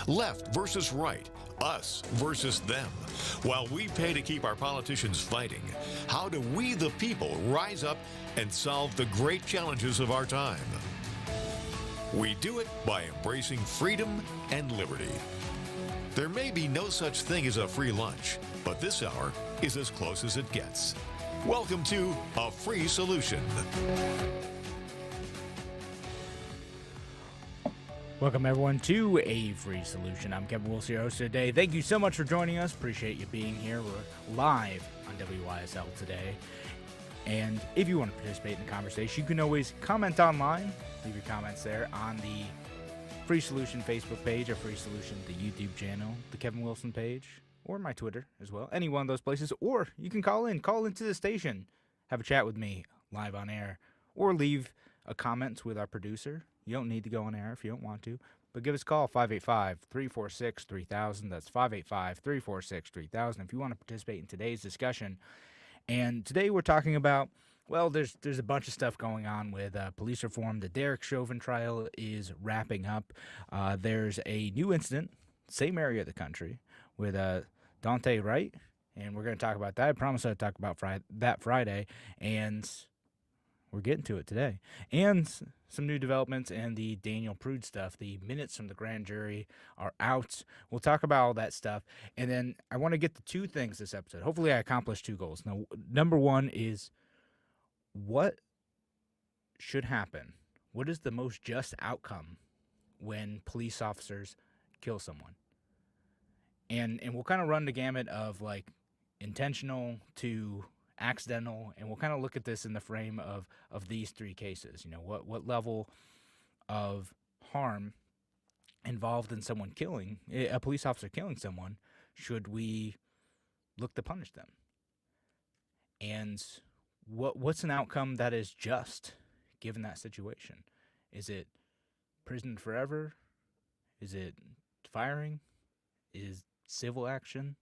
Left versus right, us versus them. While we pay to keep our politicians fighting, how do we, the people, rise up and solve the great challenges of our time? We do it by embracing freedom and liberty. There may be no such thing as a free lunch, but this hour is as close as it gets. Welcome to A Free Solution. Welcome, everyone, to A Free Solution. I'm Kevin Wilson, your host today. Thank you so much for joining us. Appreciate you being here. We're live on WYSL today. And if you want to participate in the conversation, you can always comment online. Leave your comments there on the Free Solution Facebook page or Free Solution, the YouTube channel, the Kevin Wilson page, or my Twitter as well. Any one of those places. Or you can call into the station, have a chat with me live on air, or leave a comment with our producer. You don't need to go on air if you don't want to, but give us a call, 585-346-3000. That's 585-346-3000 if you want to participate in today's discussion. And today we're talking about, well, there's a bunch of stuff going on with police reform. The Derek Chauvin trial is wrapping up. There's a new incident, same area of the country, with Daunte Wright, and we're going to talk about that. I promised I'd talk about that Friday, and we're getting to it today. And some new developments and the Daniel Prude stuff. The minutes from the grand jury are out. We'll talk about all that stuff. And then I want to get to two things this episode. Hopefully I accomplished two goals. Now, number one is what should happen? What is the most just outcome when police officers kill someone? And we'll kind of run the gamut of like intentional to accidental, and we'll kind of look at this in the frame of these three cases. You know, what level of harm involved in someone killing, a police officer killing someone, should we look to punish them? And what's an outcome that is just given that situation? Is it prison forever? Is it firing? Is civil action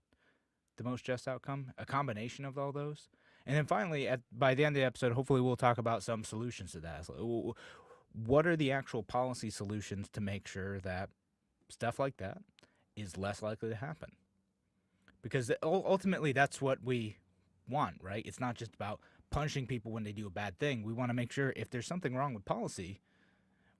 the most just outcome? A combination of all those? And then finally, by the end of the episode, hopefully we'll talk about some solutions to that. So what are the actual policy solutions to make sure that stuff like that is less likely to happen? Because ultimately that's what we want, right? It's not just about punishing people when they do a bad thing. We want to make sure if there's something wrong with policy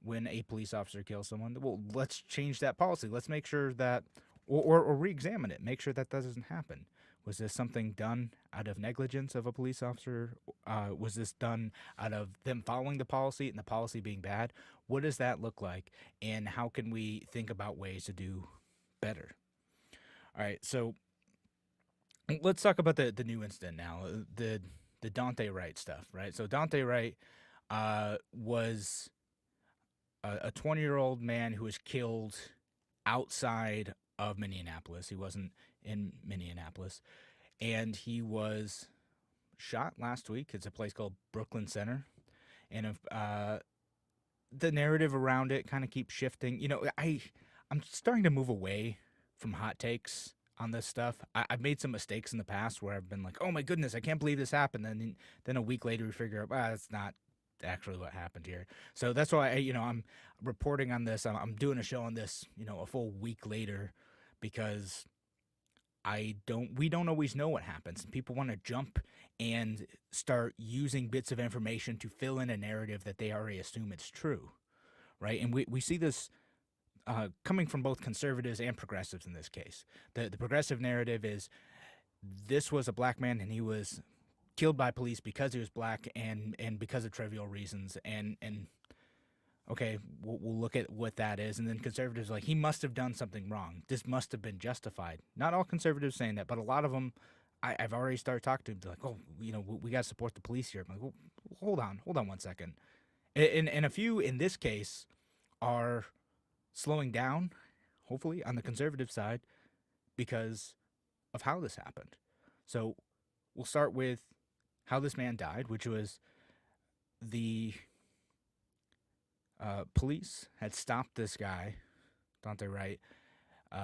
when a police officer kills someone, well, let's change that policy. Let's make sure that, or re-examine it, make sure that doesn't happen. Was this something done out of negligence of a police officer? Was this done out of them following the policy and the policy being bad? What does that look like? And how can we think about ways to do better? All right, so let's talk about the new incident now, the Daunte Wright stuff, right? So Daunte Wright was a 20-year-old man who was killed outside of Minneapolis. He wasn't in Minneapolis, and he was shot last week. It's a place called Brooklyn Center, and the narrative around it kind of keeps shifting. You know, I'm starting to move away from hot takes on this stuff. I've made some mistakes in the past where I've been like, oh my goodness, I can't believe this happened, and then a week later we figure out, that's not actually what happened here. So that's why I'm reporting on this. I'm doing a show on this, a full week later, because we don't always know what happens. And people want to jump and start using bits of information to fill in a narrative that they already assume it's true, right? And we see this coming from both conservatives and progressives in this case. The progressive narrative is this was a black man and he was killed by police because he was black and because of trivial reasons, and okay, we'll look at what that is. And then conservatives are like, he must have done something wrong. This must have been justified. Not all conservatives saying that, but a lot of them, I've already started talking to them. They're like, oh, we got to support the police here. I'm like, well, hold on 1 second. And a few in this case are slowing down, hopefully, on the conservative side because of how this happened. So we'll start with how this man died, which was the police had stopped this guy, Daunte Wright,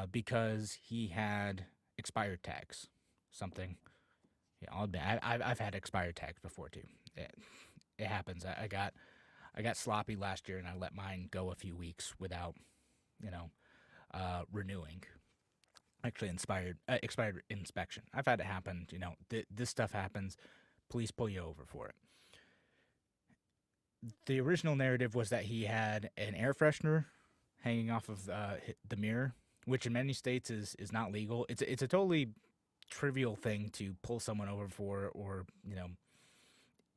because he had expired tags. Something, I'll admit, I've had expired tags before too. It happens. I got sloppy last year, and I let mine go a few weeks without, renewing. Actually, expired inspection. I've had it happen. This stuff happens. Police pull you over for it. The original narrative was that he had an air freshener hanging off of the mirror, which in many states is not legal. It's a totally trivial thing to pull someone over for, or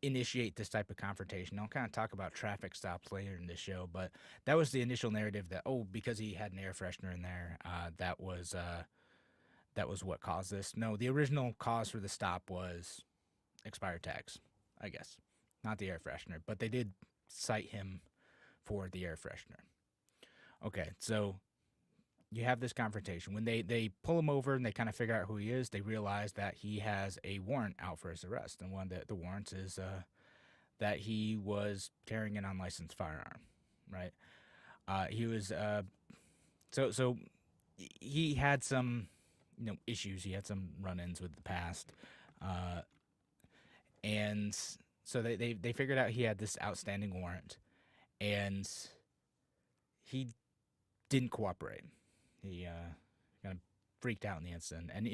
initiate this type of confrontation. I'll kind of talk about traffic stops later in this show, but that was the initial narrative, that because he had an air freshener in there, that was what caused this. No, the original cause for the stop was expired tags, I guess, not the air freshener, but they did cite him for the air freshener. Okay, so you have this confrontation. When they pull him over and they kind of figure out who he is, they realize that he has a warrant out for his arrest. And one of the warrants is that he was carrying an unlicensed firearm, right? He was so he had some issues. He had some run-ins with the past, and so they figured out he had this outstanding warrant, and he didn't cooperate. He kind of freaked out in the incident. And,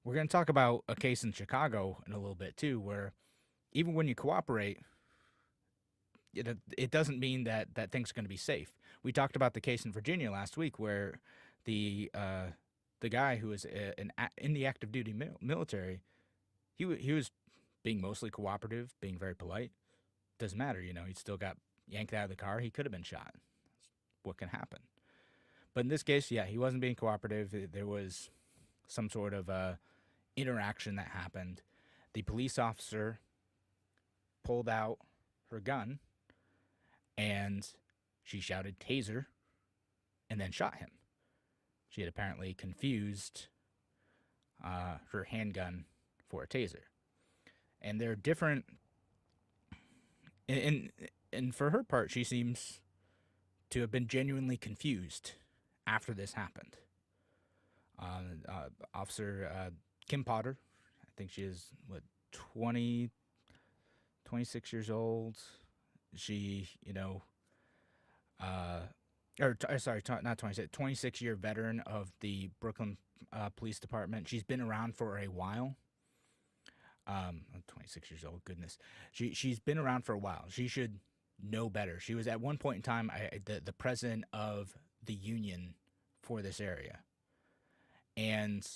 we're going to talk about a case in Chicago in a little bit, too, where even when you cooperate, it doesn't mean that things are going to be safe. We talked about the case in Virginia last week where the guy who was in the active duty military, he was being mostly cooperative, being very polite. Doesn't matter, he still got yanked out of the car. He could have been shot. What can happen? But in this case, yeah, he wasn't being cooperative. There was some sort of interaction that happened. The police officer pulled out her gun, and she shouted "taser," and then shot him. She had apparently confused her handgun for a taser. And they're different. And for her part, she seems to have been genuinely confused after this happened. Officer Kim Potter, I think she is, 26 years old. She, not 26, 26-year veteran of the Brooklyn Police Department. She's been around for a while. 26 years old, goodness. She's been around for a while. She should know better. She was at one point in time the president of the union for this area, and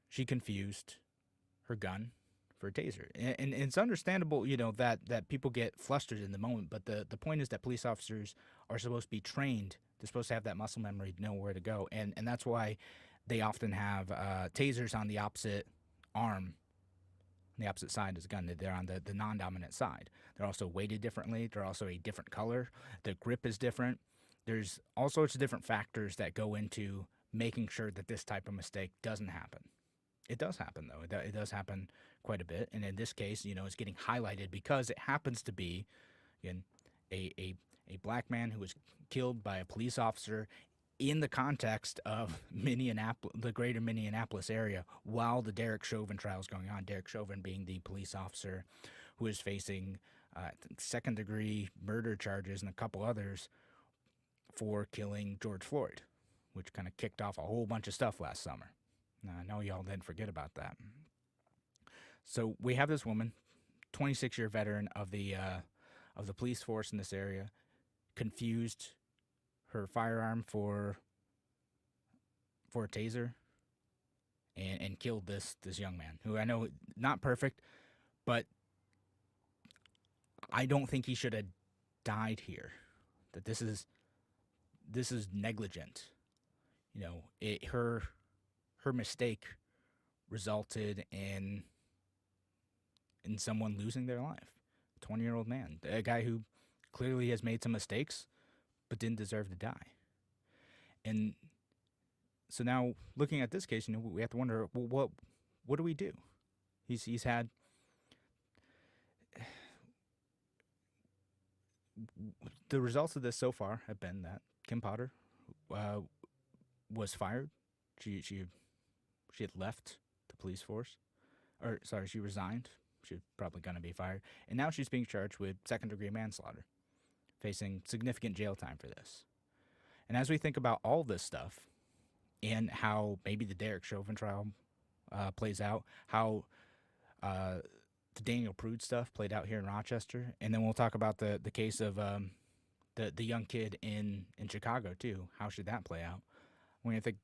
she confused her gun for a taser. And it's understandable, that people get flustered in the moment, but the point is that police officers are supposed to be trained. They're supposed to have that muscle memory to know where to go, and that's why they often have tasers on the opposite arm, on the opposite side of the gun. They're on the non-dominant side. They're also weighted differently. They're also a different color. The grip is different. There's all sorts of different factors that go into making sure that this type of mistake doesn't happen. It does happen, though. It does happen quite a bit. And in this case, it's getting highlighted because it happens to be, again, a black man who was killed by a police officer in the context of the greater Minneapolis area while the Derek Chauvin trial is going on. Derek Chauvin being the police officer who is facing second-degree murder charges and a couple others for killing George Floyd, which kind of kicked off a whole bunch of stuff last summer. Now, I know y'all didn't forget about that. So we have this woman, 26-year veteran of the police force in this area, confused her firearm for a taser, and killed this young man, who I know not perfect, but I don't think he should have died here. That this is negligent. Her mistake resulted in someone losing their life. A 20-year-old man, a guy who clearly has made some mistakes, but didn't deserve to die. And so now, looking at this case, we have to wonder, well, what do we do? He's had the results of this so far have been that Kim Potter was fired. She had left the police force, she resigned. She's probably going to be fired, and now she's being charged with second-degree manslaughter, facing significant jail time for this. And as we think about all this stuff and how maybe the Derek Chauvin trial plays out, how the Daniel Prude stuff played out here in Rochester, and then we'll talk about the case of the young kid in Chicago too. How should that play out? When you think,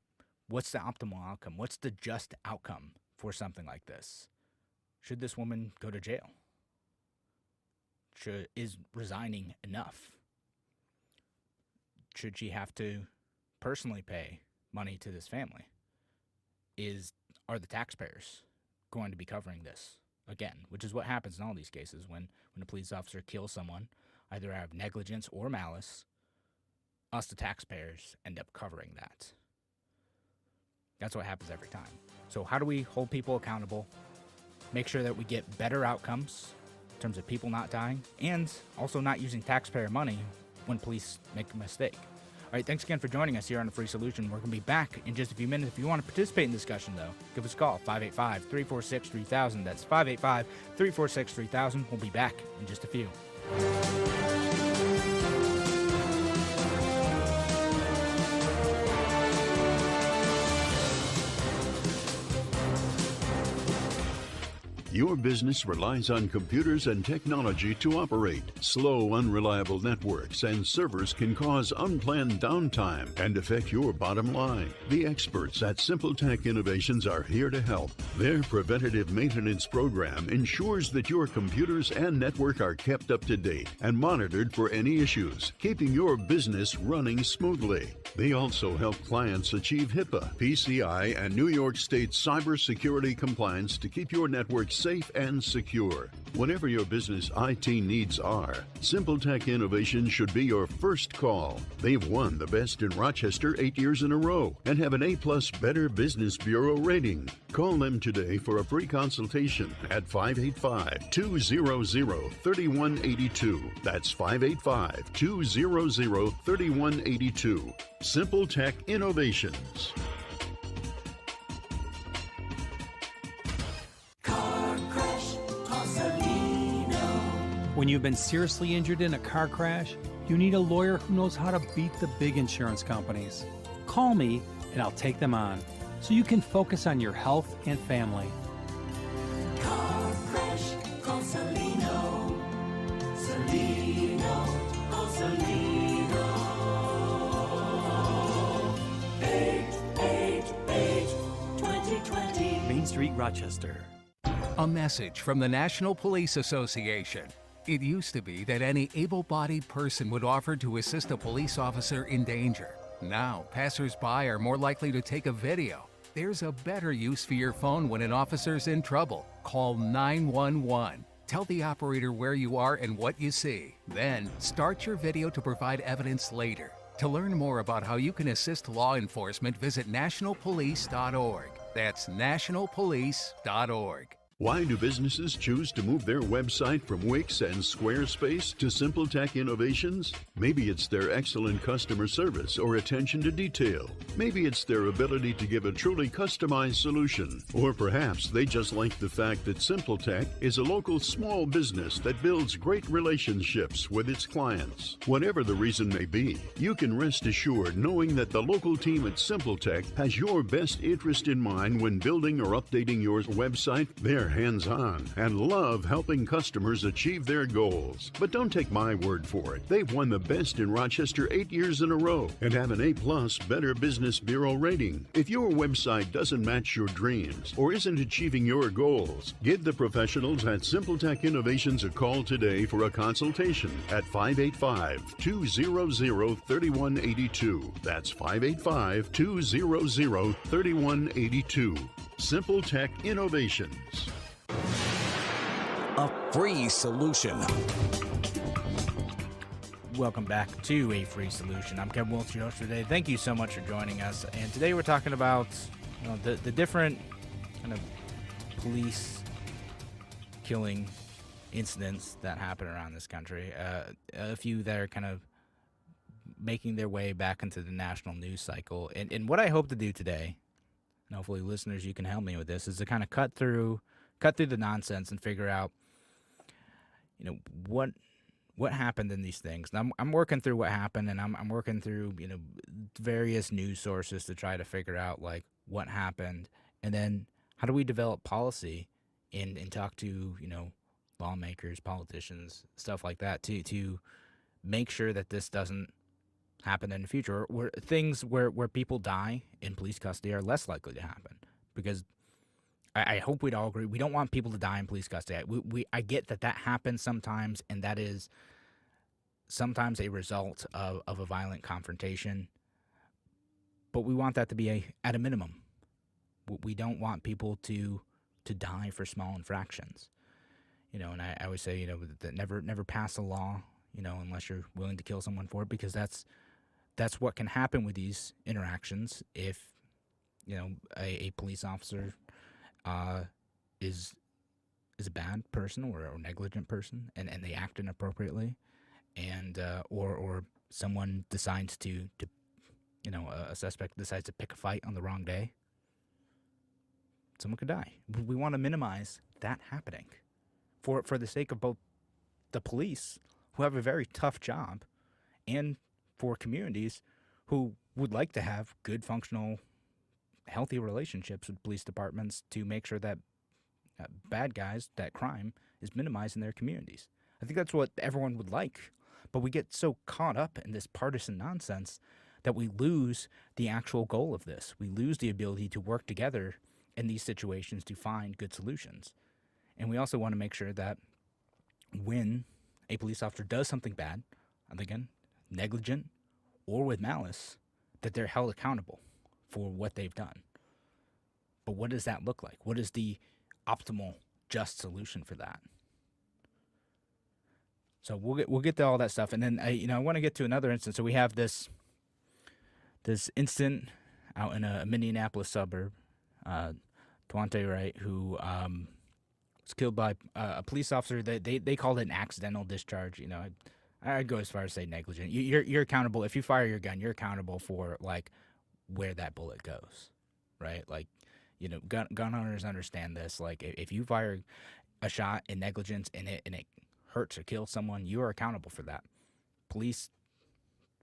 what's the optimal outcome? What's the just outcome for something like this? Should this woman go to jail? Is resigning enough? Should she have to personally pay money to this family? Are the taxpayers going to be covering this again? Which is what happens in all these cases when a police officer kills someone, either out of negligence or malice. Us, the taxpayers, end up covering that. That's what happens every time. So how do we hold people accountable, make sure that we get better outcomes in terms of people not dying, and also not using taxpayer money when police make a mistake? All right, thanks again for joining us here on The Free Solution. We're going to be back in just a few minutes. If you want to participate in the discussion, though, give us a call, 585-346-3000. That's 585-346-3000. We'll be back in just a few. Your business relies on computers and technology to operate. Slow, unreliable networks and servers can cause unplanned downtime and affect your bottom line. The experts at SimpleTech Innovations are here to help. Their preventative maintenance program ensures that your computers and network are kept up to date and monitored for any issues, keeping your business running smoothly. They also help clients achieve HIPAA, PCI, and New York State cybersecurity compliance to keep your network safe and secure. Whatever your business IT needs are, SimpleTech Innovations should be your first call. They've won the Best in Rochester 8 years in a row and have an A+ Better Business Bureau rating. Call them today for a free consultation at 585-200-3182. That's 585-200-3182. SimpleTech Innovations. When you've been seriously injured in a car crash, you need a lawyer who knows how to beat the big insurance companies. Call me and I'll take them on so you can focus on your health and family. Car crash, call Salino. Salino, call Salino. 888-2020. Main Street, Rochester. A message from the National Police Association. It used to be that any able-bodied person would offer to assist a police officer in danger. Now, passers-by are more likely to take a video. There's a better use for your phone when an officer's in trouble. Call 911. Tell the operator where you are and what you see. Then, start your video to provide evidence later. To learn more about how you can assist law enforcement, visit nationalpolice.org. That's nationalpolice.org. Why do businesses choose to move their website from Wix and Squarespace to SimpleTech Innovations? Maybe it's their excellent customer service or attention to detail. Maybe it's their ability to give a truly customized solution. Or perhaps they just like the fact that SimpleTech is a local small business that builds great relationships with its clients. Whatever the reason may be, you can rest assured knowing that the local team at SimpleTech has your best interest in mind when building or updating your website. They're hands-on and love helping customers achieve their goals. But don't take my word for it. They've won the Best in Rochester 8 years in a row and have an A+ Better Business Bureau rating. If your website doesn't match your dreams or isn't achieving your goals, give the professionals at SimpleTech Innovations a call today for a consultation at 585-200-3182. That's 585-200-3182. SimpleTech Innovations. A free solution. Welcome back to A Free Solution. I'm Kevin Wiltz, your host today. Thank you so much for joining us. And today we're talking about the different kind of police killing incidents that happen around this country. A few that are kind of making their way back into the national news cycle. And what I hope to do today, and hopefully listeners, you can help me with this, is to kind of cut through the nonsense and figure out, what what happened in these things. And I'm working through what happened, and I'm working through, various news sources to try to figure out like what happened, and then how do we develop policy and talk to, lawmakers, politicians, stuff like that to make sure that this doesn't happen in the future, where things where people die in police custody are less likely to happen. Because I hope we'd all agree we don't want people to die in police custody. I get that happens sometimes, and that is sometimes a result of a violent confrontation, but we want that to be at a minimum. We don't want people to die for small infractions. And I always say, that never pass a law, unless you're willing to kill someone for it, because that's what can happen with these interactions if, a police officer is a bad person or a negligent person, and they act inappropriately, and or someone decides to a suspect decides to pick a fight on the wrong day. Someone could die. We want to minimize that happening for the sake of both the police, who have a very tough job, and for communities who would like to have good, functional, healthy relationships with police departments to make sure that bad guys, that crime, is minimized in their communities. I think that's what everyone would like, but we get so caught up in this partisan nonsense that we lose the actual goal of this. We lose the ability to work together in these situations to find good solutions. And we also want to make sure that when a police officer does something bad, again, negligent or with malice, that they're held accountable for what they've done. But what does that look like? What is the optimal, just solution for that? So we'll get to all that stuff, and then I want to get to another instance. So we have this incident out in a Minneapolis suburb, Twante Wright, who was killed by a police officer. They called it an accidental discharge. I'd go as far as say negligent. You're accountable if you fire your gun. You're accountable for like where that bullet goes, right? Like, gun owners understand this. Like, if you fire a shot in negligence and it hurts or kills someone, you are accountable for that. Police,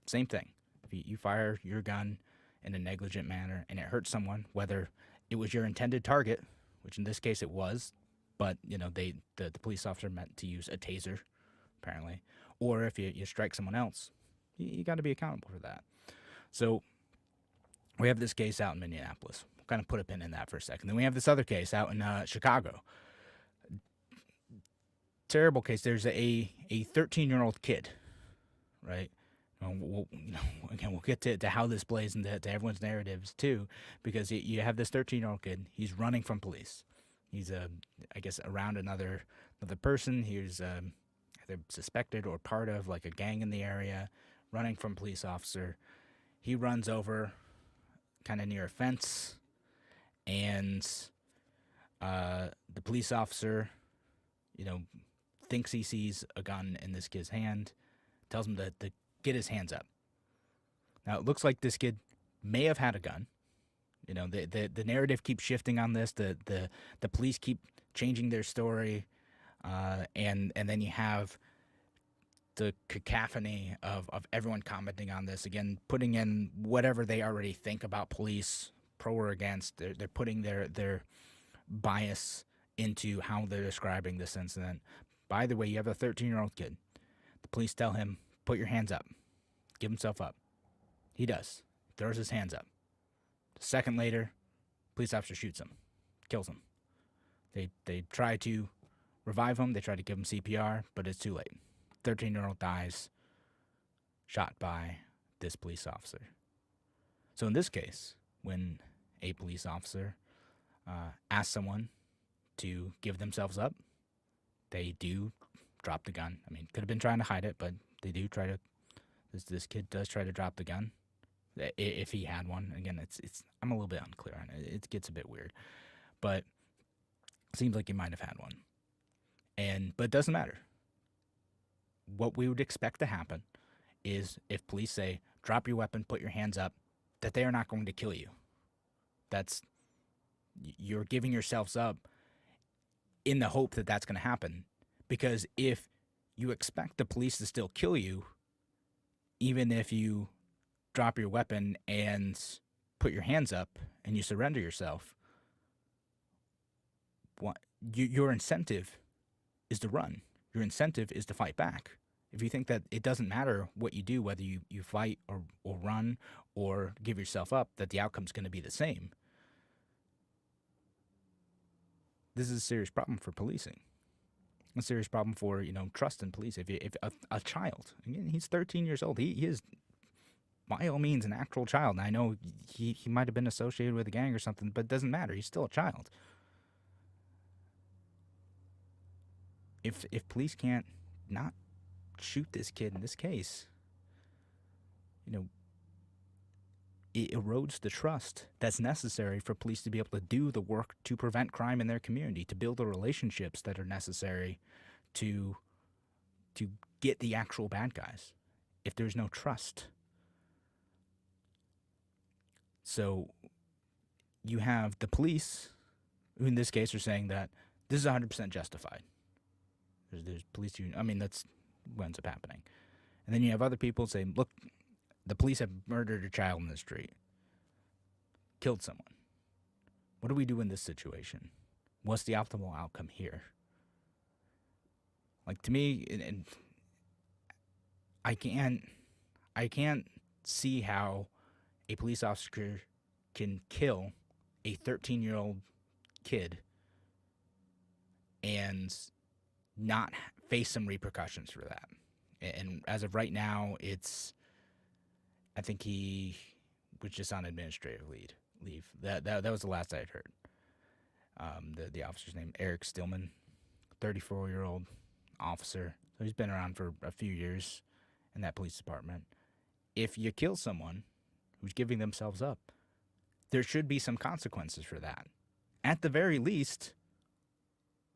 same thing. If you fire your gun in a negligent manner and it hurts someone, whether it was your intended target, which in this case it was, but the police officer meant to use a taser, apparently, or if you strike someone else, you got to be accountable for that. So we have this case out in Minneapolis. We'll kind of put a pin in that for a second. Then we have this other case out in Chicago. Terrible case. There's a 13-year-old kid, right? We'll get to how this plays into everyone's narratives too, because you have this 13-year-old kid. He's running from police. He's I guess around another person. He's either suspected or part of like a gang in the area, running from police officer. He runs over kind of near a fence, and the police officer, thinks he sees a gun in this kid's hand, tells him to get his hands up. Now, it looks like this kid may have had a gun. The narrative keeps shifting on this. The police keep changing their story, and then you have the cacophony of everyone commenting on this. Again, putting in whatever they already think about police, pro or against. They're putting their bias into how they're describing this incident. By the way, you have a 13-year-old kid. The police tell him, put your hands up. Give himself up. He does. Throws his hands up. A second later, police officer shoots him. Kills him. They try to revive him. They try to give him CPR, but it's too late. 13-year-old dies, shot by this police officer. So in this case, when a police officer asks someone to give themselves up, they do drop the gun. I mean, could have been trying to hide it, but they do try to. This kid does try to drop the gun, if he had one. Again, it's I'm a little bit unclear on it. It gets a bit weird, but it seems like he might have had one. But it doesn't matter. What we would expect to happen is if police say, drop your weapon, put your hands up, that they are not going to kill you. You're giving yourselves up in the hope that that's going to happen. Because if you expect the police to still kill you, even if you drop your weapon and put your hands up and you surrender yourself. Your incentive is to run. Your incentive is to fight back. If you think that it doesn't matter what you do, whether you fight or run or give yourself up, that the outcome's going to be the same, this is a serious problem for policing. A serious problem for, trust in police. If a child, again, he's 13 years old, he is by all means an actual child. And I know he might have been associated with a gang or something, but it doesn't matter. He's still a child. If police can't not shoot this kid in this case, it erodes the trust that's necessary for police to be able to do the work to prevent crime in their community, to build the relationships that are necessary to get the actual bad guys. If there's no trust. So you have the police, who in this case are saying that this is 100% justified. There's police union. I mean, that's what ends up happening. And then you have other people saying, look, the police have murdered a child in the street, killed someone. What do we do in this situation? What's the optimal outcome here? Like, to me, and I can't see how a police officer can kill a 13-year-old kid and not face some repercussions for that. And as of right now, I think he was just on administrative leave. That was the last I had heard. The officer's name, Eric Stillman, 34-year-old officer. So he's been around for a few years in that police department. If you kill someone who's giving themselves up, there should be some consequences for that. At the very least,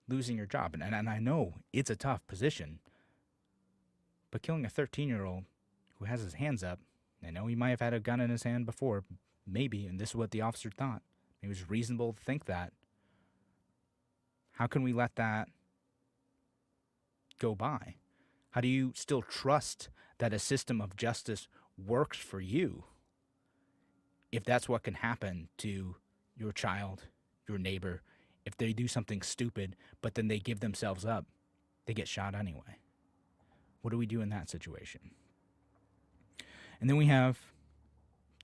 losing your job. And I know it's a tough position, but killing a 13-year-old who has his hands up, I know he might have had a gun in his hand before, maybe, and this is what the officer thought. It was reasonable to think that. How can we let that go by? How do you still trust that a system of justice works for you if that's what can happen to your child, your neighbor, if they do something stupid, but then they give themselves up, they get shot anyway? What do we do in that situation? And then we have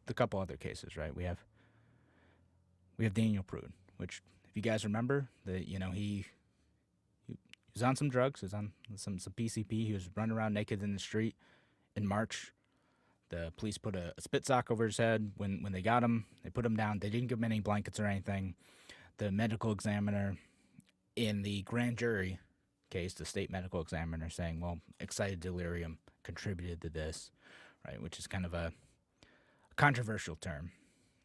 the couple other cases, right? We have Daniel Prude, which, if you guys remember, he was on some drugs, he was on some PCP. He was running around naked in the street in March. The police put a spit sock over his head when they got him. They put him down. They didn't give him any blankets or anything. The medical examiner in the grand jury case, the state medical examiner, saying, well, excited delirium contributed to this, right? Which is kind of a controversial term,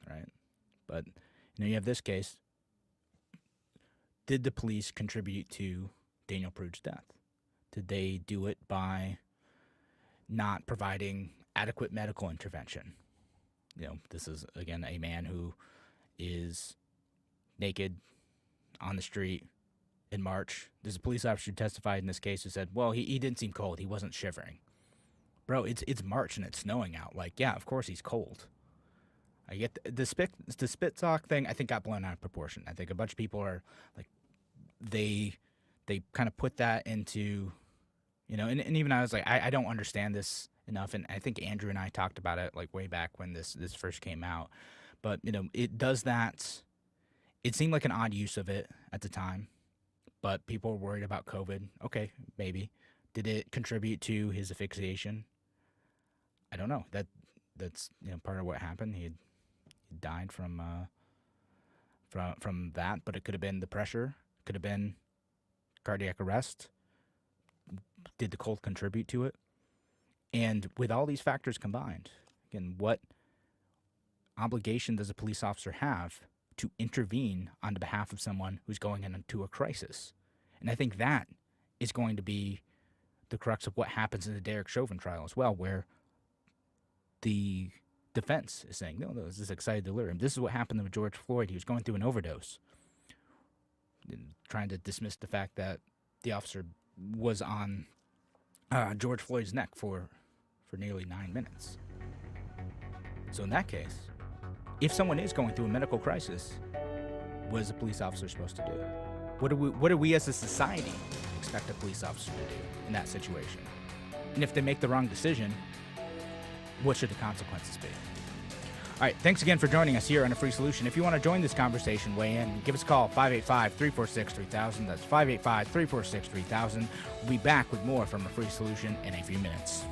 right? But you have this case. Did the police contribute to Daniel Prude's death? Did they do it by not providing adequate medical intervention? This is, again, a man who is naked on the street in March. There's a police officer who testified in this case who said, well, he didn't seem cold. He wasn't shivering. Bro, it's March and it's snowing out. Like, yeah, of course he's cold. I get the spit sock thing, I think, got blown out of proportion. I think a bunch of people are like, they kind of put that into, and even I was like, I don't understand this enough. And I think Andrew and I talked about it like way back when this first came out. But, it does that. It seemed like an odd use of it at the time, but people were worried about COVID. Okay, maybe. Did it contribute to his asphyxiation? I don't know. That's part of what happened. He died from that, but it could have been the pressure, could have been cardiac arrest. Did the cold contribute to it? And with all these factors combined, again, what obligation does a police officer have to intervene on the behalf of someone who's going into a crisis? And I think that is going to be the crux of what happens in the Derek Chauvin trial as well, where the defense is saying, no, this is excited delirium. This is what happened to George Floyd. He was going through an overdose. And trying to dismiss the fact that the officer was on George Floyd's neck for nearly 9 minutes. So in that case, if someone is going through a medical crisis, what is a police officer supposed to do? What do we as a society expect a police officer to do in that situation? And if they make the wrong decision, what should the consequences be? All right, thanks again for joining us here on A Free Solution. If you want to join this conversation, weigh in, give us a call, 585-346-3000. That's 585-346-3000. We'll be back with more from A Free Solution in a few minutes.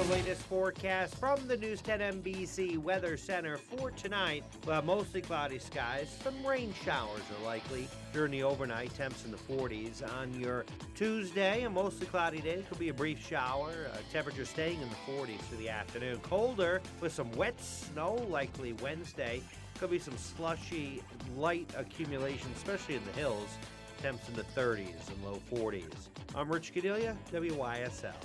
Latest forecast from the News 10 NBC Weather Center for tonight. We'll have mostly cloudy skies. Some rain showers are likely during the overnight. Temps in the 40s. On your Tuesday, a mostly cloudy day. Could be a brief shower. Temperature staying in the 40s through the afternoon. Colder with some wet snow likely Wednesday. Could be some slushy, light accumulation, especially in the hills. Temps in the 30s and low 40s. I'm Rich Cadelia, WYSL.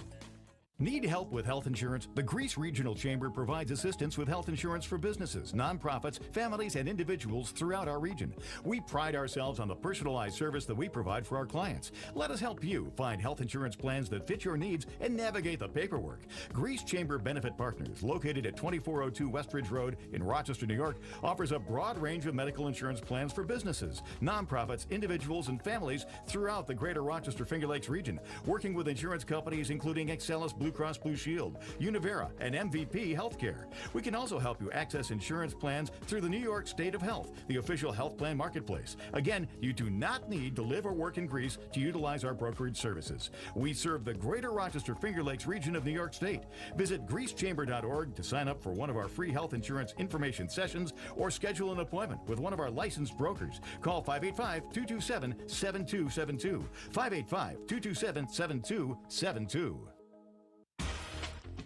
Need help with health insurance? The Greece Regional Chamber provides assistance with health insurance for businesses, nonprofits, families, and individuals throughout our region. We pride ourselves on the personalized service that we provide for our clients. Let us help you find health insurance plans that fit your needs and navigate the paperwork. Greece Chamber Benefit Partners, located at 2402 Westridge Road in Rochester, New York, offers a broad range of medical insurance plans for businesses, nonprofits, individuals, and families throughout the greater Rochester Finger Lakes region, working with insurance companies including Excellus Blue Cross Blue Shield, Univera, and MVP Healthcare. We can also help you access insurance plans through the New York State of Health, the official health plan marketplace. Again, you do not need to live or work in Greece to utilize our brokerage services. We serve the greater Rochester Finger Lakes region of New York State. Visit greecechamber.org to sign up for one of our free health insurance information sessions or schedule an appointment with one of our licensed brokers. Call 585-227-7272. 585-227-7272.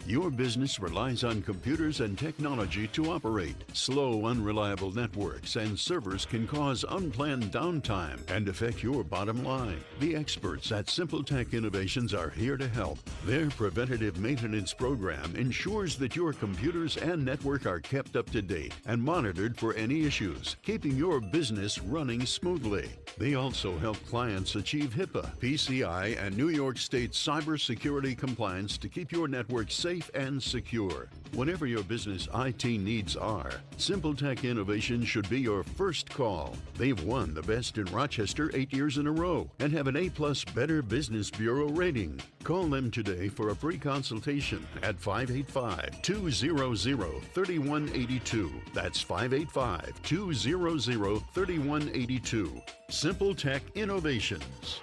Your business relies on computers and technology to operate. Slow, unreliable networks and servers can cause unplanned downtime and affect your bottom line. The experts at Simple Tech Innovations are here to help. Their preventative maintenance program ensures that your computers and network are kept up to date and monitored for any issues, keeping your business running smoothly. They also help clients achieve HIPAA, PCI, and New York State cybersecurity compliance to keep your network safe and secure. Whatever your business IT needs are, Simple Tech Innovation should be your first call. They've won the best in Rochester 8 years in a row and have an A+ Better Business Bureau rating. Call them today for a free consultation at 585-200-3182. That's 585-200-3182. Simple Tech Innovations.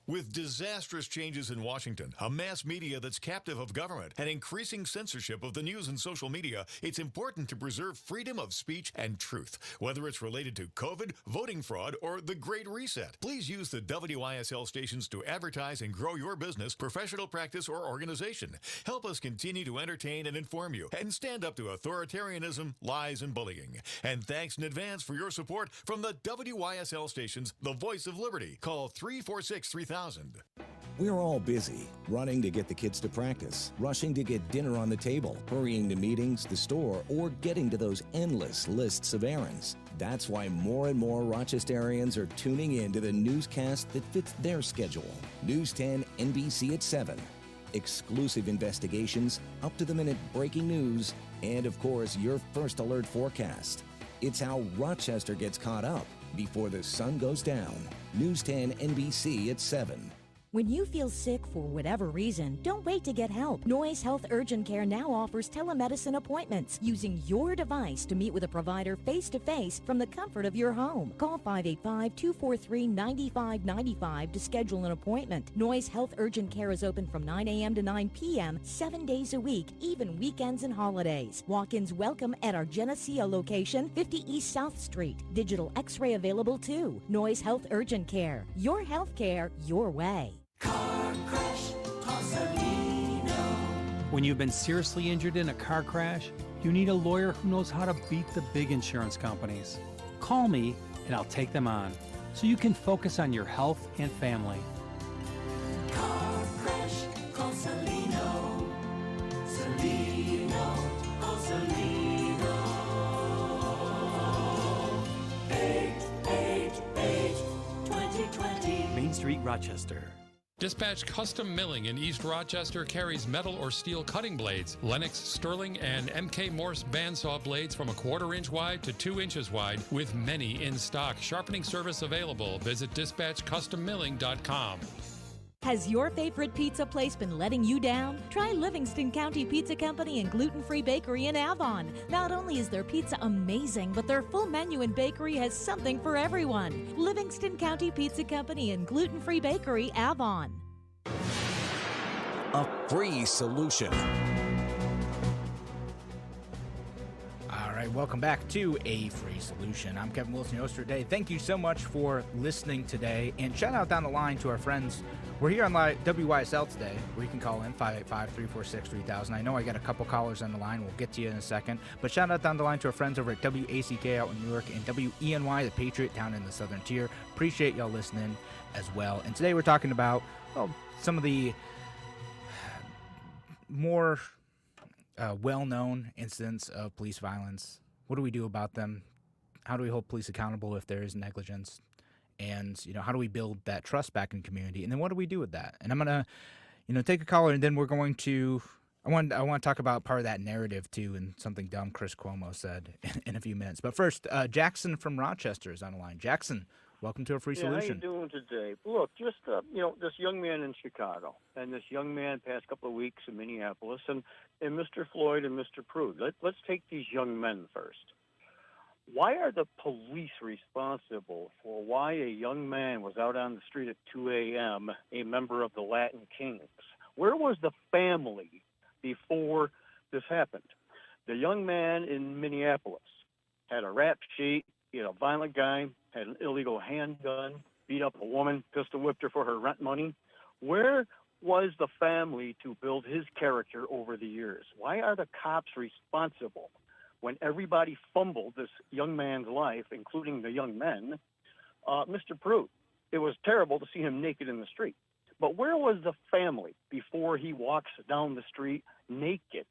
With disastrous changes in Washington, a mass media that's captive of government, and increasing censorship of the news and social media, it's important to preserve freedom of speech and truth, whether it's related to COVID, voting fraud, or the Great Reset. Please use the WISL stations to advertise and grow your business, professional practice, or organization. Help us continue to entertain and inform you, and stand up to authoritarianism, lies, and bullying. And thanks in advance for your support from the WISL stations, the voice of liberty. Call 346-3000. We're all busy, running to get the kids to practice, rushing to get dinner on the table, hurrying to meetings, the store, or getting to those endless lists of errands. That's why more and more Rochesterians are tuning in to the newscast that fits their schedule. News 10 NBC at 7. Exclusive investigations, up-to-the-minute breaking news, and of course, your first alert forecast. It's how Rochester gets caught up before the sun goes down. News 10 NBC at 7. When you feel sick for whatever reason, don't wait to get help. Noise Health Urgent Care now offers telemedicine appointments using your device to meet with a provider face-to-face from the comfort of your home. Call 585-243-9595 to schedule an appointment. Noise Health Urgent Care is open from 9 a.m. to 9 p.m. 7 days a week, even weekends and holidays. Walk-ins welcome at our Geneseo location, 50 East South Street. Digital X-ray available too. Noise Health Urgent Care. Your health care, your way. Car Crash Consolino. When you've been seriously injured in a car crash, you need a lawyer who knows how to beat the big insurance companies. Call me and I'll take them on so you can focus on your health and family. Car Crash Consolino. Salino. Oh, Salino. Rochester. Dispatch Custom Milling in East Rochester carries metal or steel cutting blades, Lennox, Sterling, and MK Morse bandsaw blades from 1/4 inch wide to 2 inches wide, with many in stock. Sharpening service available. Visit dispatchcustommilling.com. Has your favorite pizza place been letting you down? Try Livingston County Pizza Company and Gluten-Free Bakery in Avon. Not only is their pizza amazing, but their full menu and bakery has something for everyone. Livingston County Pizza Company and Gluten-Free Bakery, Avon. A free solution. All right, welcome back to A Free Solution. I'm Kevin Wilson, your host for today. Thank you so much for listening today, and shout out down the line to our friends. We're here on WYSL today, where you can call in 585-346-3000. I know I got a couple callers on the line. We'll get to you in a second. But shout out down the line to our friends over at WACK out in Newark and WENY, the Patriot, down in the Southern Tier. Appreciate y'all listening as well. And today we're talking about, well, some of the more well-known incidents of police violence. What do we do about them? How do we hold police accountable if there is negligence? And, how do we build that trust back in community? And then what do we do with that? And I'm going to, take a caller, and then we're going to, I want to talk about part of that narrative, too, and something dumb Chris Cuomo said in a few minutes. But first, Jackson from Rochester is on the line. Jackson, welcome to A Free Solution. How you doing today? Look, just, this young man in Chicago and this young man past couple of weeks in Minneapolis and Mr. Floyd and Mr. Prude. Let's take these young men first. Why are the police responsible for why a young man was out on the street at 2 a.m., a member of the Latin Kings? Where was the family before this happened? The young man in Minneapolis had a rap sheet, a violent guy, had an illegal handgun, beat up a woman, pistol whipped her for her rent money. Where was the family to build his character over the years? Why are the cops responsible when everybody fumbled this young man's life, including the young men? Mr. Prude, it was terrible to see him naked in the street. But where was the family before he walks down the street naked?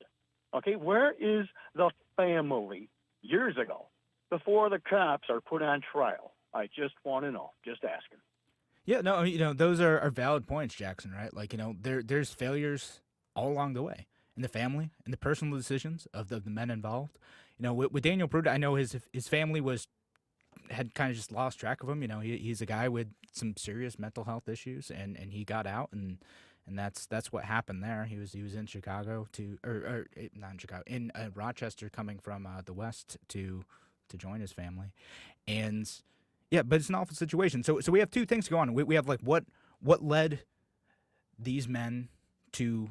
Okay, where is the family years ago before the cops are put on trial? I just want to know, just asking. Yeah, no, those are valid points, Jackson, right? Like, there's failures all along the way in the family, in the personal decisions of the men involved. With Daniel Prude, I know his family had kind of just lost track of him. He's a guy with some serious mental health issues, and he got out, and that's what happened there. He was in Chicago or not in Chicago, in Rochester, coming from the West to join his family, and yeah, but it's an awful situation. So we have two things going on. We have like what led these men to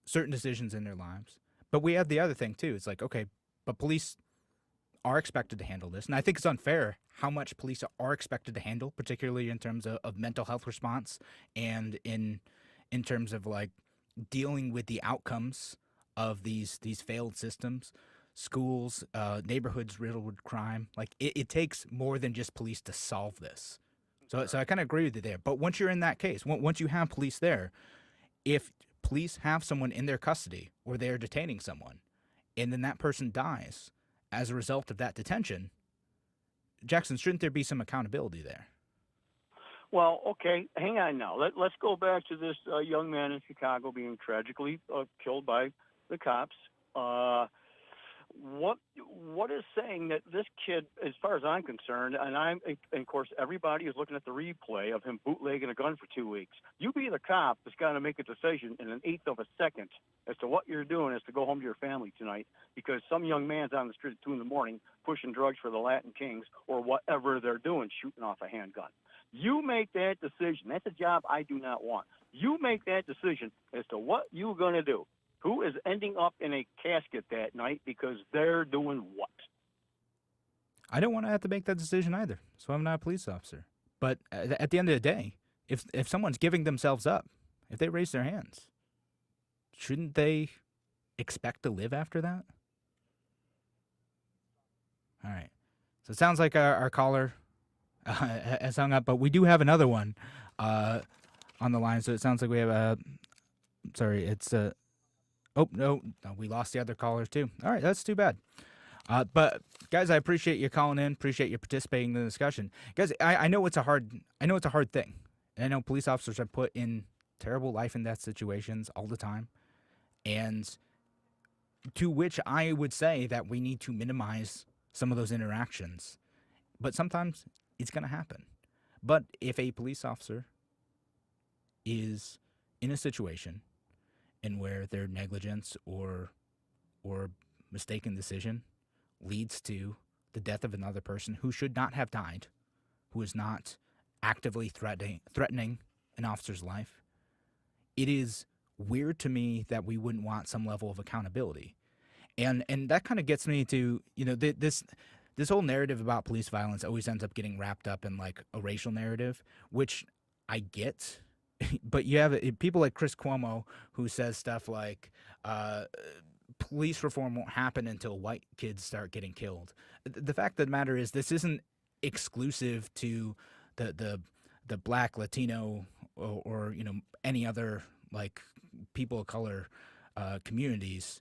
certain decisions in their lives, but we have the other thing too. It's like, okay, but police are expected to handle this, and I think it's unfair how much police are expected to handle, particularly in terms of mental health response and in terms of like dealing with the outcomes of these failed systems, schools, neighborhoods riddled with crime. Like it takes more than just police to solve this. So I kind of agree with you there. But once you're in that case, once you have police there, if police have someone in their custody or they're detaining someone, and then that person dies as a result of that detention, Jackson, shouldn't there be some accountability there? Well, okay, hang on now. Let's go back to this young man in Chicago being tragically killed by the cops. What is saying that this kid, as far as I'm concerned, and of course everybody is looking at the replay of him bootlegging a gun for 2 weeks. You be the cop that's got to make a decision in an eighth of a second as to what you're doing is to go home to your family tonight because some young man's on the street at 2 in the morning pushing drugs for the Latin Kings or whatever they're doing, shooting off a handgun. You make that decision. That's a job I do not want. You make that decision as to what you're going to do. Who is ending up in a casket that night because they're doing what? I don't want to have to make that decision either, so I'm not a police officer. But at the end of the day, if someone's giving themselves up, if they raise their hands, shouldn't they expect to live after that? All right. So it sounds like our caller has hung up, but we do have another one on the line. So it sounds like we have oh, no, we lost the other callers too. All right, that's too bad. But guys, I appreciate you calling in. Appreciate you participating in the discussion. Guys, I know it's a hard thing, And I know police officers are put in terrible life and death situations all the time, and to which I would say that we need to minimize some of those interactions. But sometimes it's going to happen. But if a police officer is in a situation in where their negligence or mistaken decision leads to the death of another person who should not have died, who is not actively threatening an officer's life, it is weird to me that we wouldn't want some level of accountability. And that kind of gets me to, this whole narrative about police violence always ends up getting wrapped up in like a racial narrative, which I get. But you have people like Chris Cuomo who says stuff like police reform won't happen until white kids start getting killed. The fact of the matter is this isn't exclusive to the black, Latino, or any other like people of color communities.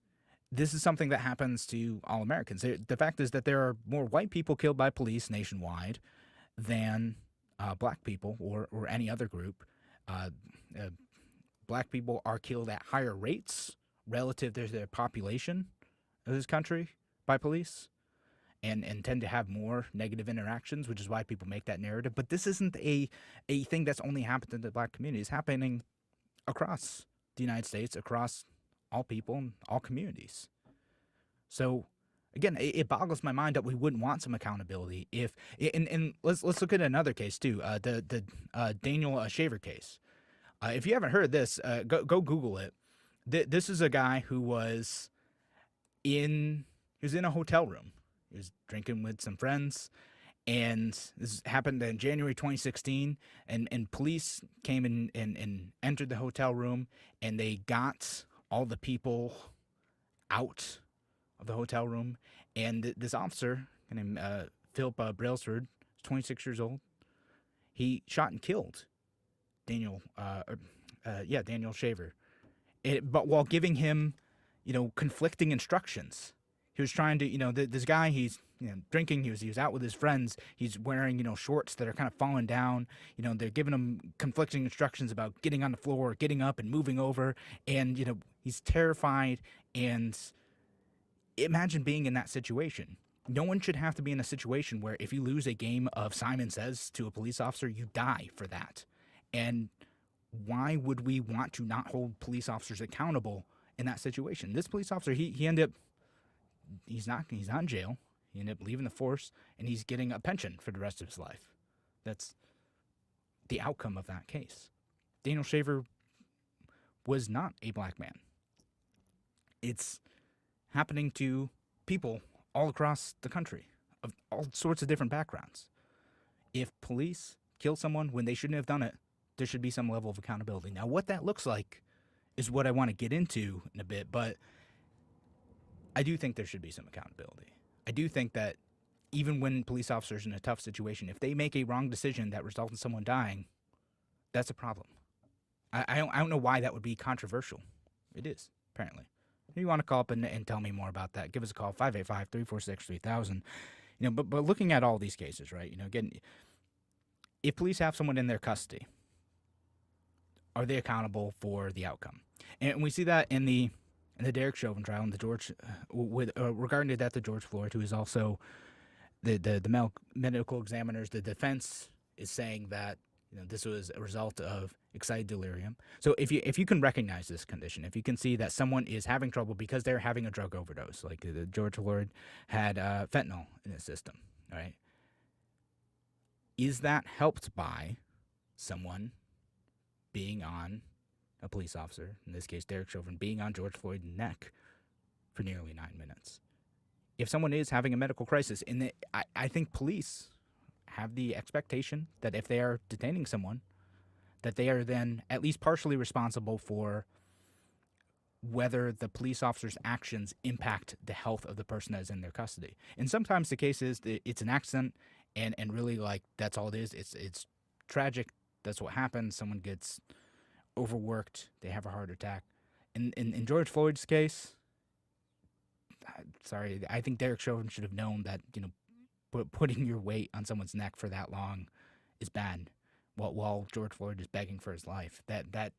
This is something that happens to all Americans. The fact is that there are more white people killed by police nationwide than black people or any other group. Black people are killed at higher rates relative to their population of this country by police and tend to have more negative interactions, which is why people make that narrative. But this isn't a thing that's only happened in the black community. It's happening across the United States, across all people and all communities. So again, it boggles my mind that we wouldn't want some accountability. And let's look at another case too, the Daniel Shaver case. If you haven't heard this, go Google it. This is a guy who was in a hotel room. He was drinking with some friends, and this happened in January 2016. And police came in and entered the hotel room, and they got all the people out of the hotel room. And this officer, named Philip Brailsford, 26 years old, he shot and killed Daniel Shaver. But while giving him, conflicting instructions. He was trying to, this guy, he's drinking. He was out with his friends. He's wearing, shorts that are kind of falling down. They're giving him conflicting instructions about getting on the floor, getting up and moving over. And, he's terrified. And imagine being in that situation. No one should have to be in a situation where if you lose a game of Simon Says to a police officer, you die for that. And why would we want to not hold police officers accountable in that situation? This police officer, he ended up, he's not in jail. He ended up leaving the force, and he's getting a pension for the rest of his life. That's the outcome of that case. Daniel Shaver was not a black man. It's happening to people all across the country of all sorts of different backgrounds. If police kill someone when they shouldn't have done it, there should be some level of accountability. Now, what that looks like is what I want to get into in a bit, but I do think there should be some accountability. I do think that even when police officers are in a tough situation, if they make a wrong decision that results in someone dying, that's a problem. I don't know why that would be controversial. It is, apparently. If you want to call up and tell me more about that, give us a call, 585-346-3000. But looking at all these cases, right, again, if police have someone in their custody, are they accountable for the outcome? And we see that in the Derek Chauvin trial and the George, regarding that to George Floyd, who is also the medical examiners. The defense is saying that this was a result of excited delirium. So if you can recognize this condition, if you can see that someone is having trouble because they're having a drug overdose, like the George Floyd had fentanyl in his system, right? Is that helped by someone being on a police officer, in this case Derek Chauvin, being on George Floyd's neck for nearly 9 minutes? If someone is having a medical crisis, I think police have the expectation that if they are detaining someone, that they are then at least partially responsible for whether the police officer's actions impact the health of the person that is in their custody. And sometimes the case is that it's an accident, and really, like, that's all it is. It's tragic. That's what happens. Someone gets overworked. They have a heart attack. In George Floyd's case, I think Derek Chauvin should have known that, putting your weight on someone's neck for that long is bad. while George Floyd is begging for his life. That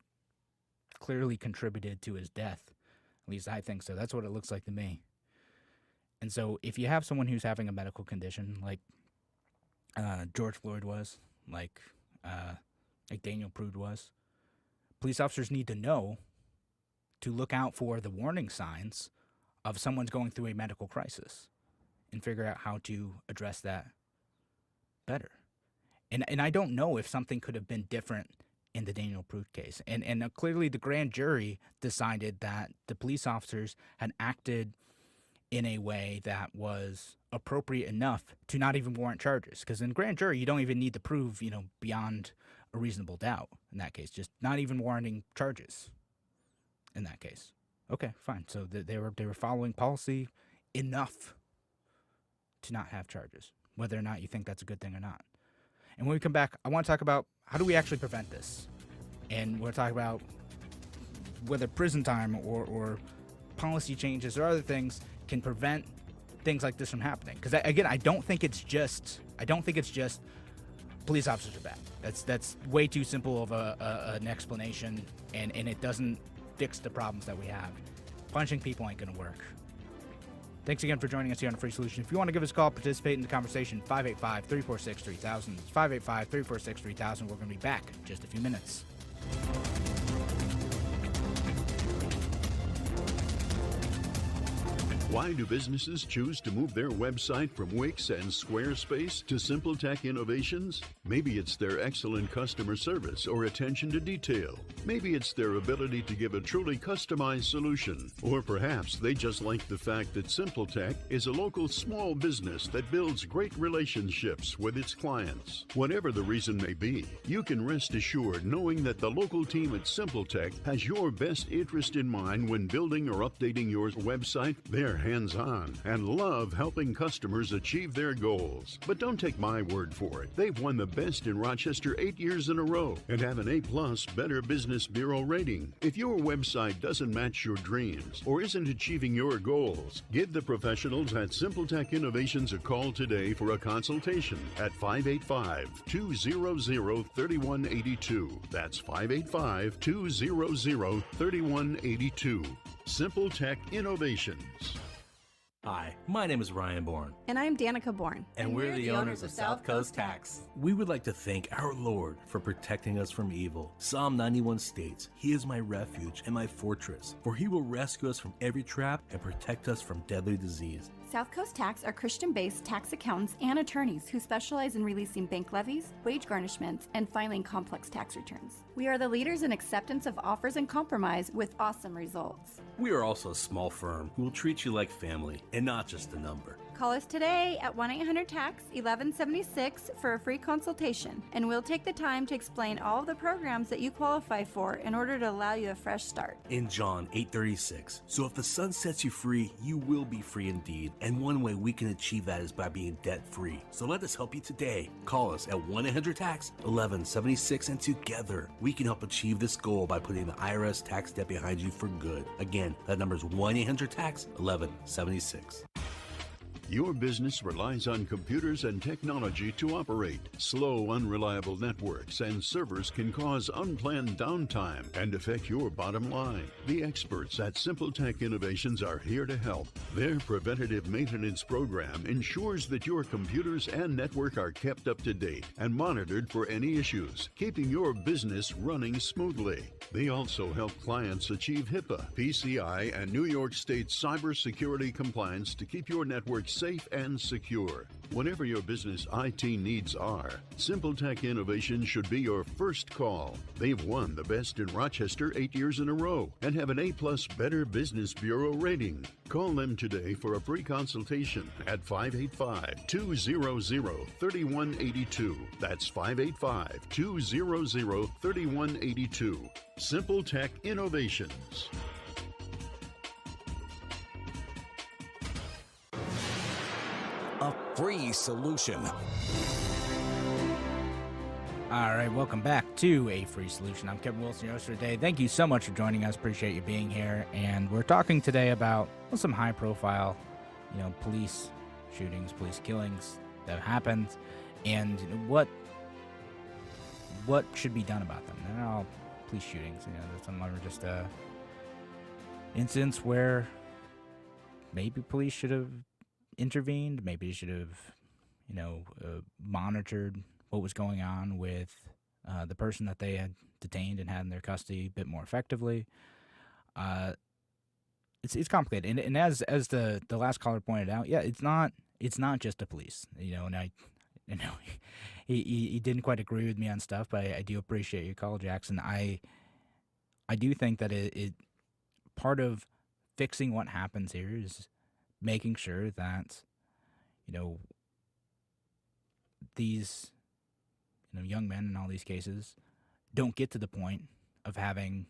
clearly contributed to his death. At least I think so. That's what it looks like to me. And so if you have someone who's having a medical condition like George Floyd was, like Daniel Prude was, police officers need to know to look out for the warning signs of someone's going through a medical crisis and figure out how to address that better. And I don't know if something could have been different in the Daniel Prude case. And clearly the grand jury decided that the police officers had acted in a way that was appropriate enough to not even warrant charges. Because in grand jury, you don't even need to prove, beyond a reasonable doubt in that case. Just not even warranting charges in that case. Okay, fine. So they were following policy enough to not have charges, whether or not you think that's a good thing or not. And when we come back, I want to talk about how do we actually prevent this? And we'll talk about whether prison time or policy changes or other things can prevent things like this from happening. Because again, I don't think it's just police officers are bad. That's way too simple of an explanation, and it doesn't fix the problems that we have. Punching people ain't gonna work. Thanks again for joining us here on The Free Solution. If you want to give us a call, participate in the conversation, 585-346-3000. 585-346-3000. We're going to be back in just a few minutes. Why do businesses choose to move their website from Wix and Squarespace to SimpleTech Innovations? Maybe it's their excellent customer service or attention to detail. Maybe it's their ability to give a truly customized solution. Or perhaps they just like the fact that SimpleTech is a local small business that builds great relationships with its clients. Whatever the reason may be, you can rest assured knowing that the local team at SimpleTech has your best interest in mind when building or updating your website. They're hands-on and love helping customers achieve their goals. But don't take my word for it. They've won the best in Rochester 8 years in a row and have an A+ Better Business Bureau rating. If your website doesn't match your dreams or isn't achieving your goals, give the professionals at SimpleTech Innovations a call today for a consultation at 585-200-3182. That's 585-200-3182. SimpleTech Innovations. Hi, my name is Ryan Bourne. And I'm Danica Bourne. And we're the owners of South Coast Tax. We would like to thank our Lord for protecting us from evil. Psalm 91 states, "He is my refuge and my fortress, for he will rescue us from every trap and protect us from deadly disease." South Coast Tax are Christian-based tax accountants and attorneys who specialize in releasing bank levies, wage garnishments, and filing complex tax returns. We are the leaders in acceptance of offers and compromise with awesome results. We are also a small firm who will treat you like family and not just a number. Call us today at 1-800-TAX-1176 for a free consultation, and we'll take the time to explain all of the programs that you qualify for in order to allow you a fresh start. In John 8:36, so if the Son sets you free, you will be free indeed. And one way we can achieve that is by being debt-free. So let us help you today. Call us at 1-800-TAX-1176, and together we can help achieve this goal by putting the IRS tax debt behind you for good. Again, that number is 1-800-TAX-1176. Your business relies on computers and technology to operate. Slow, unreliable networks and servers can cause unplanned downtime and affect your bottom line. The experts at SimpleTech Innovations are here to help. Their preventative maintenance program ensures that your computers and network are kept up to date and monitored for any issues, keeping your business running smoothly. They also help clients achieve HIPAA, PCI, and New York State cybersecurity compliance to keep your network safe and secure. Whatever your business IT needs are, SimpleTech Innovations should be your first call. They've won the best in Rochester 8 years in a row and have an A+ Better Business Bureau rating. Call them today for a free consultation at 585-200-3182. That's 585-200-3182. SimpleTech Innovations. A free solution. All right, welcome back to A Free Solution. I'm Kevin Wilson, your host for today. Thank you so much for joining us. Appreciate you being here. And we're talking today about some high-profile, police shootings, police killings that happened, and what what should be done about them. They're not all police shootings. Some are just incidents where maybe police should have intervened. Maybe they should have, monitored what was going on with the person that they had detained and had in their custody a bit more effectively. It's complicated, and as the last caller pointed out, it's not just the police, and he didn't quite agree with me on stuff, but I do appreciate your call, Jackson. I do think that it part of fixing what happens here is making sure that these young men in all these cases don't get to the point of having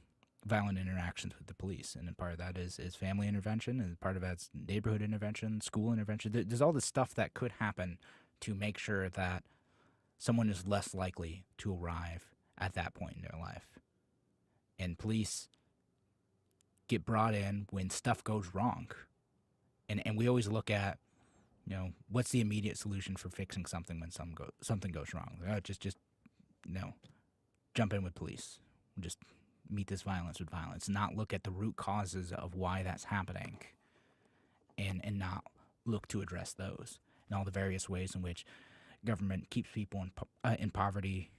violent interactions with the police. And part of that is family intervention, and part of that's neighborhood intervention, school intervention. There's all this stuff that could happen to make sure that someone is less likely to arrive at that point in their life. And police get brought in when stuff goes wrong. And we always look at, what's the immediate solution for fixing something when something goes wrong? Just jump in with police. Just meet this violence with violence. Not look at the root causes of why that's happening, and not look to address those and all the various ways in which government keeps people in poverty,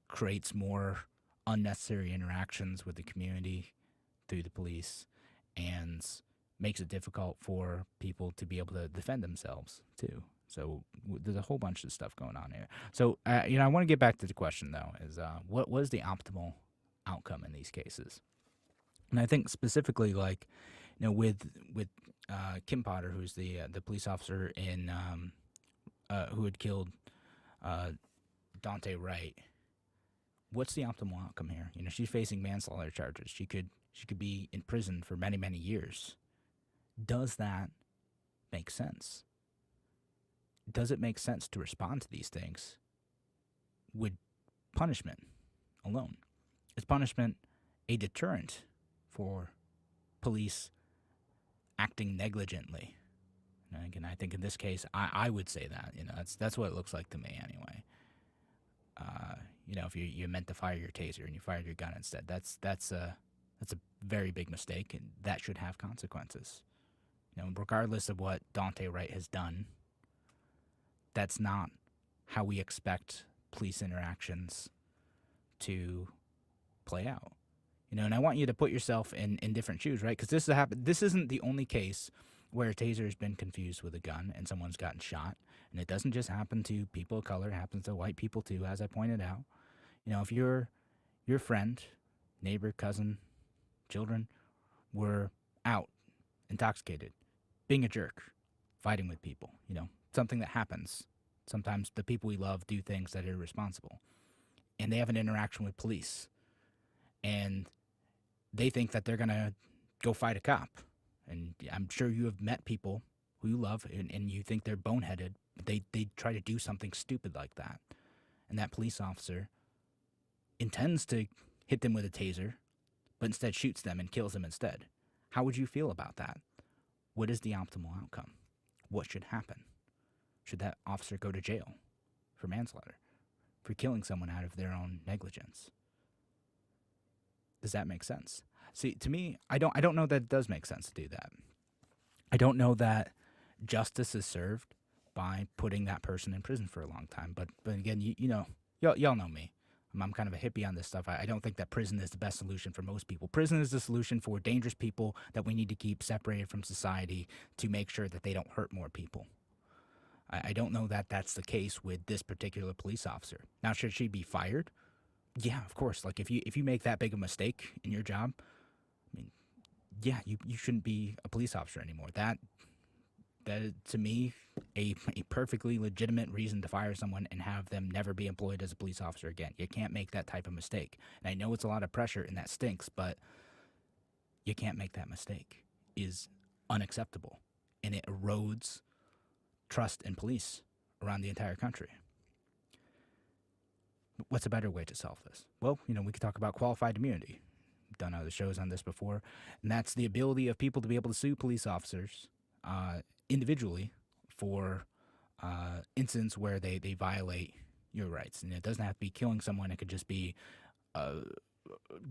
creates more unnecessary interactions with the community through the police, and makes it difficult for people to be able to defend themselves too. So there's a whole bunch of stuff going on here. So I want to get back to the question though: is what was the optimal outcome in these cases? And I think specifically, with Kim Potter, who's the police officer in who had killed Dante Wright. What's the optimal outcome here? She's facing manslaughter charges. She could be in prison for many, many years. Does that make sense? Does it make sense to respond to these things with punishment alone? Is punishment a deterrent for police acting negligently? And again, I think in this case, I would say that. That's what it looks like to me anyway. If you meant to fire your taser and you fired your gun instead, that's a very big mistake, and that should have consequences. Regardless of what Dante Wright has done, that's not how we expect police interactions to play out. And I want you to put yourself in different shoes, right? Because this isn't the only case where a taser has been confused with a gun and someone's gotten shot. And it doesn't just happen to people of color, it happens to white people too, as I pointed out. If your friend, neighbor, cousin, children were out, intoxicated, being a jerk, fighting with people, something that happens. Sometimes the people we love do things that are irresponsible. And they have an interaction with police. And they think that they're going to go fight a cop. And I'm sure you have met people who you love and you think they're boneheaded. They try to do something stupid like that. And that police officer intends to hit them with a taser, but instead shoots them and kills them instead. How would you feel about that? What is the optimal outcome? What should happen? Should that officer go to jail for manslaughter, for killing someone out of their own negligence? Does that make sense? See, to me, I don't know that it does make sense to do that. I don't know that justice is served by putting that person in prison for a long time. But again, y'all know me. I'm kind of a hippie on this stuff. I don't think that prison is the best solution for most people. Prison is the solution for dangerous people that we need to keep separated from society to make sure that they don't hurt more people. I don't know that that's the case with this particular police officer. Now, should she be fired? Yeah, of course. If you make that big a mistake in your job, you shouldn't be a police officer anymore. That is, to me, a perfectly legitimate reason to fire someone and have them never be employed as a police officer again. You can't make that type of mistake. And I know it's a lot of pressure and that stinks, but you can't make that mistake. It is unacceptable. And it erodes trust in police around the entire country. What's a better way to solve this? Well, we could talk about qualified immunity. We've done other shows on this before, and that's the ability of people to be able to sue police officers individually for incidents where they violate, your rights. And it doesn't have to be killing someone. It could just be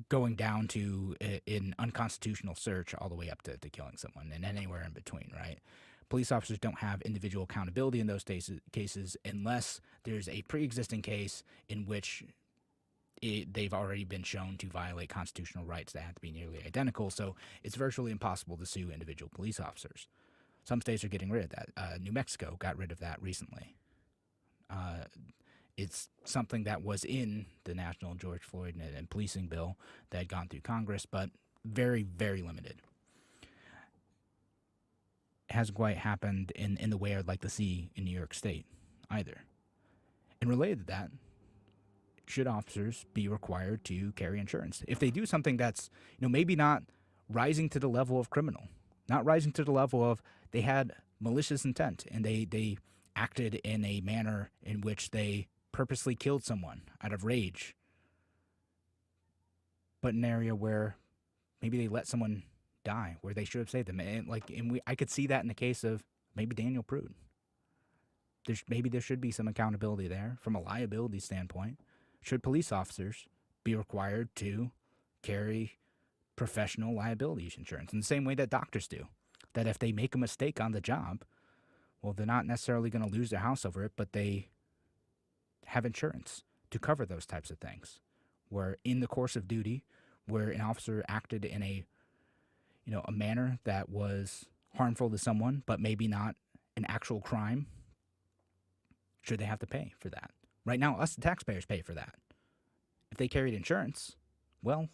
going down to an unconstitutional search all the way up to killing someone and anywhere in between, right? Police officers don't have individual accountability in those cases unless there's a pre-existing case in which they've already been shown to violate constitutional rights that have to be nearly identical. So it's virtually impossible to sue individual police officers. Some states are getting rid of that. New Mexico got rid of that recently. It's something that was in the National George Floyd and policing bill that had gone through Congress, but very, very limited. It hasn't quite happened in the way I'd like to see in New York State either. And related to that, should officers be required to carry insurance? If they do something that's, maybe not rising to the level of criminal, not rising to the level of they had malicious intent and they acted in a manner in which they purposely killed someone out of rage, but in an area where maybe they let someone die where they should have saved them. I could see that in the case of maybe Daniel Prude. Maybe there should be some accountability there from a liability standpoint. Should police officers be required to carry professional liability insurance in the same way that doctors do? That if they make a mistake on the job, well, they're not necessarily going to lose their house over it, but they have insurance to cover those types of things. Where in the course of duty, where an officer acted in a manner that was harmful to someone, but maybe not an actual crime, should they have to pay for that? Right now, us, the taxpayers, pay for that. If they carried insurance, well,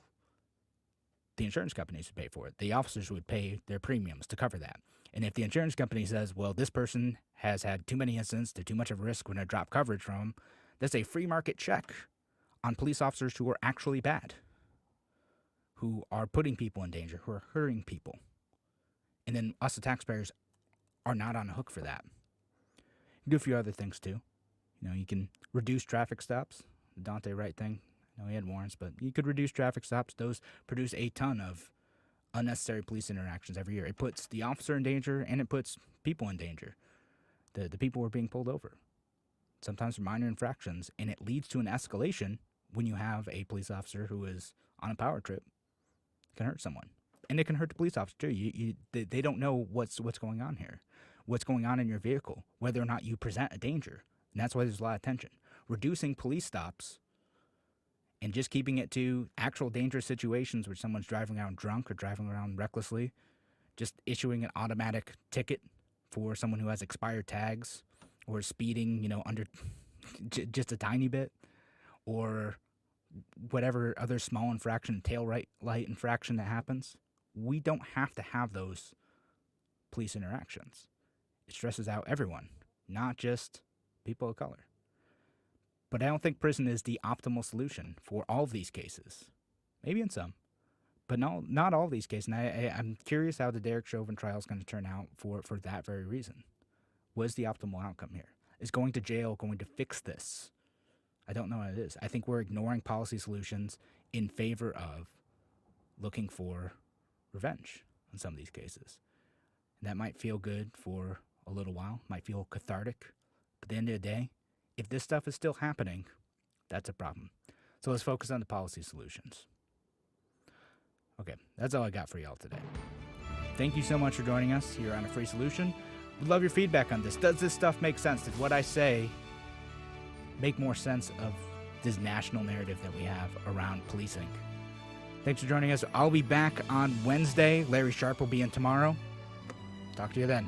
the insurance companies would pay for it. The officers would pay their premiums to cover that. And if the insurance company says, well, this person has had too many incidents, they're too much of a risk, we're going to drop coverage from them, that's a free market check on police officers who are actually bad, who are putting people in danger, who are hurting people. And then us, the taxpayers, are not on the hook for that. You can do a few other things, too. You can reduce traffic stops. The Dante Wright thing, he had warrants, but you could reduce traffic stops. Those produce a ton of unnecessary police interactions every year. It puts the officer in danger, and it puts people in danger. The people who are being pulled over. Sometimes for minor infractions, and it leads to an escalation when you have a police officer who is on a power trip. It can hurt someone. And it can hurt the police officer, too. They don't know what's going on here, what's going on in your vehicle, whether or not you present a danger. And that's why there's a lot of tension. Reducing police stops and just keeping it to actual dangerous situations where someone's driving around drunk or driving around recklessly, just issuing an automatic ticket for someone who has expired tags or speeding, under just a tiny bit, or whatever other small infraction, tail light infraction that happens. We don't have to have those police interactions. It stresses out everyone, not just people of color. But I don't think prison is the optimal solution for all of these cases. Maybe in some, but no, not all of these cases. And I'm curious how the Derek Chauvin trial is going to turn out for that very reason. What is the optimal outcome here? Is going to jail going to fix this? I don't know what it is. I think we're ignoring policy solutions in favor of looking for revenge in some of these cases. And that might feel good for a little while, might feel cathartic. But at the end of the day, if this stuff is still happening, that's a problem. So let's focus on the policy solutions. Okay, that's all I got for y'all today. Thank you so much for joining us here on A Free Solution. We'd love your feedback on this. Does this stuff make sense? Did what I say make more sense of this national narrative that we have around policing? Thanks for joining us. I'll be back on Wednesday. Larry Sharp will be in tomorrow. Talk to you then.